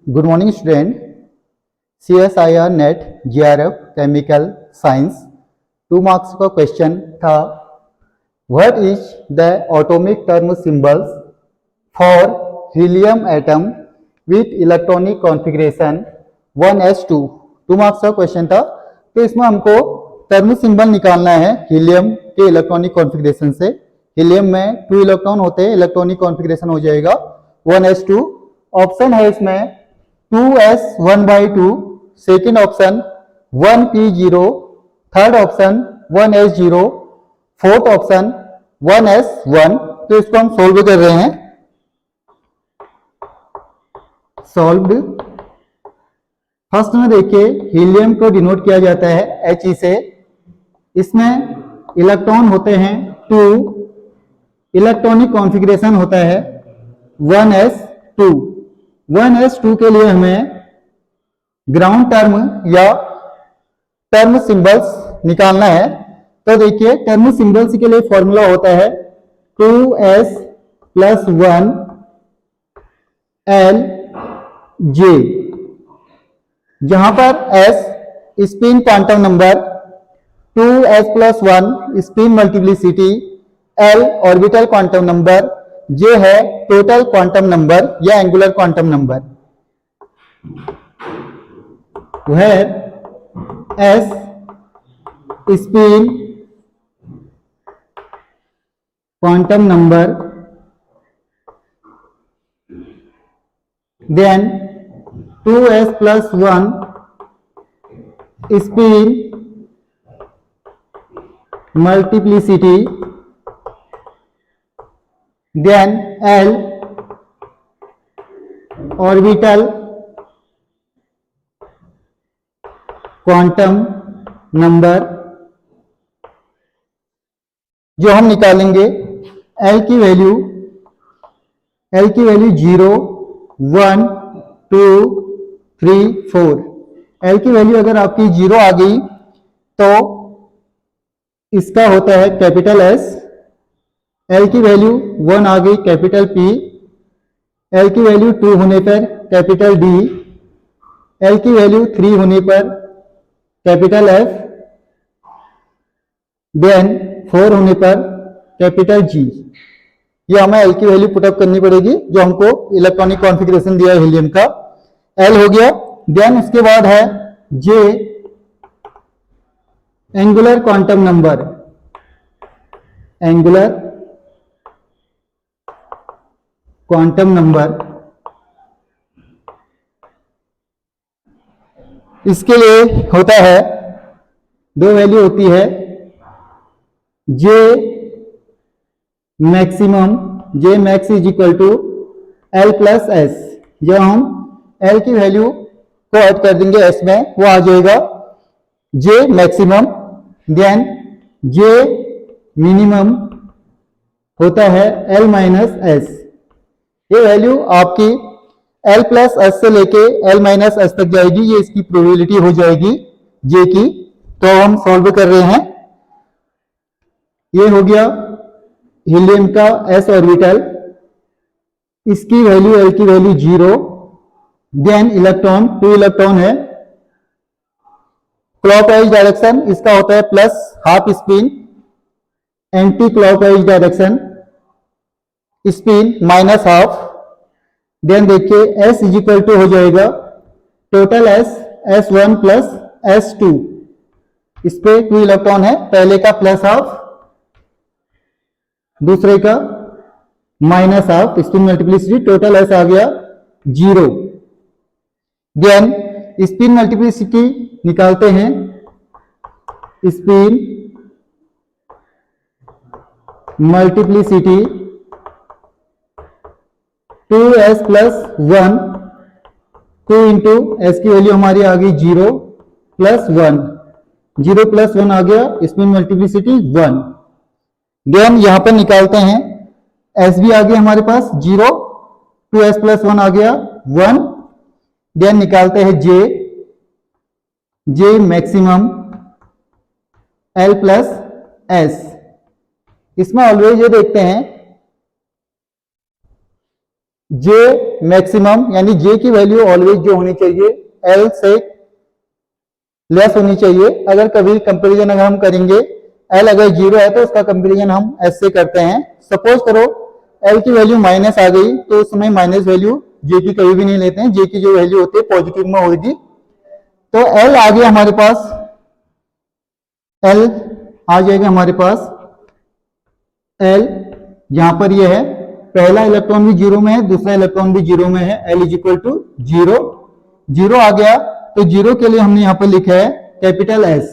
Good morning student. CSIR net GRF chemical science 2 marks का question था। What is the atomic term symbols for helium atom with electronic configuration 1s2। 2 marks का question था। तो इसमें हमको term symbol निकालना है हीलियम के इलेक्ट्रॉनिक कॉन्फ़िगरेशन से। हीलियम में 2 इलेक्ट्रॉन होते हैं, इलेक्ट्रॉनिक कॉन्फ़िगरेशन हो जाएगा 1s2। ऑप्शन है इसमें 2s1/2, second option 1p0, third option 1s0, fourth option 1s1। तो इसको हम सोल्व कर रहे हैं। सॉल्व्ड। फर्स्ट में देखिए हीलियम को डिनोट किया जाता है He से। इसमें इलेक्ट्रॉन होते हैं 2, इलेक्ट्रॉनिक कॉन्फ़िगरेशन होता है 1s2। 1s2 के लिए हमें ग्राउंड टर्म या टर्म सिंबल्स निकालना है। तो देखिए टर्म सिंबल्स के लिए फॉर्मूला होता है 2s+1 Lj, जहां पर s spin quantum number, 2s+1 spin multiplicity, L orbital quantum number, J है टोटल क्वांटम नंबर या angular quantum number. Where S spin quantum number, then 2s+1 spin multiplicity, then L orbital quantum number जो हम निकालेंगे। L की value 0, 1, 2, 3, 4। L की value अगर आपकी 0 आ गई तो इसका होता है कैपिटल S। L की वैल्यू 1 आ गई कैपिटल P। L की वैल्यू 2 होने पर कैपिटल D। L की वैल्यू 3 होने पर कैपिटल F, देन 4 होने पर कैपिटल G। ये हमें L की वैल्यू पुटअप करनी पड़ेगी जो हमको इलेक्ट्रॉनिक कॉन्फ़िगरेशन दिया है हीलियम का। L हो गया। देन उसके बाद है J angular quantum number, angular quantum number. इसके लिए होता है 2 वैल्यू होती है J maximum, J max is equal to L+S। जब हम L की वैल्यू को ऐड कर देंगे S में, वो आ जाएगा J maximum. Then J minimum होता है L-S। ये वैल्यू आपकी L+S से लेके L-S तक जाएगी। ये इसकी प्रोबेबिलिटी हो जाएगी J की। तो हम सॉल्व कर रहे हैं। ये हो गया हीलियम का S ऑर्बिटल, इसकी वैल्यू L की वैल्यू 0। देन इलेक्ट्रॉन 2 इलेक्ट्रॉन है, क्लॉकवाइज डायरेक्शन इसका होता है plus half spin, anti clockwise direction spin minus half. Then देखिए S इज इक्वल टू हो जाएगा टोटल S1 प्लस S2। इस पे 2 इलेक्ट्रॉन है, पहले का प्लस हाफ, दूसरे का minus half, spin multiplicity, total S आ गया 0। देन स्पिन मल्टीप्लिसिटी निकालते हैं। Spin multiplicity 2s+1, 2 into S की वैल्यू हमारी आ गई 0 + 1, 0 + 1 आ गया, स्पिन मल्टीप्लिसिटी 1। देन यहां पर निकालते हैं S भी आ गया हमारे पास 0, 2s+1 आ गया 1। देन निकालते हैं J मैक्सिमम L+S। इसमें ऑलवेज ये देखते हैं जे मैक्सिमम यानी जे की वैल्यू ऑलवेज जो होनी चाहिए एल से लेस होनी चाहिए। अगर कभी कंपैरिजन अगर हम करेंगे एल अगर 0 है तो उसका कंपैरिजन हम एस से करते हैं। सपोज करो एल की वैल्यू माइनस आ गई तो उस समय माइनस वैल्यू जे की कभी भी नहीं लेते हैं, जे की जो वैल्यू होती है पॉजिटिव में होगी। तो एल आ गया हमारे पास, एल आ जाएगा हमारे पास एल, यहां पर ये है पहला इलेक्ट्रॉन भी 0 में है, दूसरा इलेक्ट्रॉन भी 0 में है, एल इज इक्वल टू 0। 0 आ गया तो 0 के लिए हमने यहां पर लिखा है कैपिटल एस,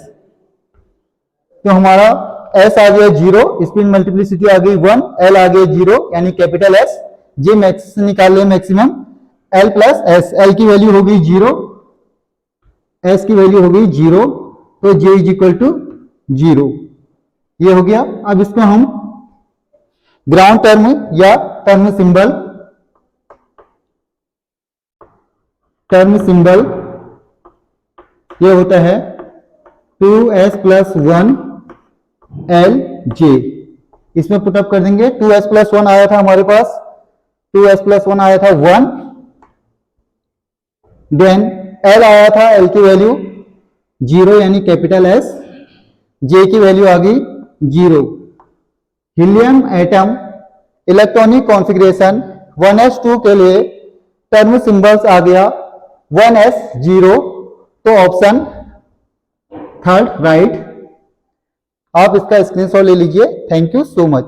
तो हमारा एस आ गया 0, स्पिन मल्टीप्लिसिटी आ गई 1, एल आ गया 0 यानी कैपिटल एस। जे मैक्स निकाल ले maximum L plus S, L की वैल्यू हो गई 0, एस की वैल्यू हो गई 0, तो जे इज इक्वल टू 0, ये हो गया। अब इसको हम ग्राउंड टर्म या टर्म सिंबल ये होता है 2s प्लस 1 एल जे, इसमें पुटअप कर देंगे। 2s प्लस 1 आया था हमारे पास, 2s प्लस 1 आया था 1, देन एल आया था, एल की वैल्यू 0 यानी कैपिटल एस, जे की वैल्यू आ गई 0। Helium atom electronic configuration 1s2 के लिए टर्म सिंबल्स आ गया 1s0, तो ऑप्शन थर्ड राइट। आप इसका स्क्रीनशॉट ले लीजिए। Thank you so much.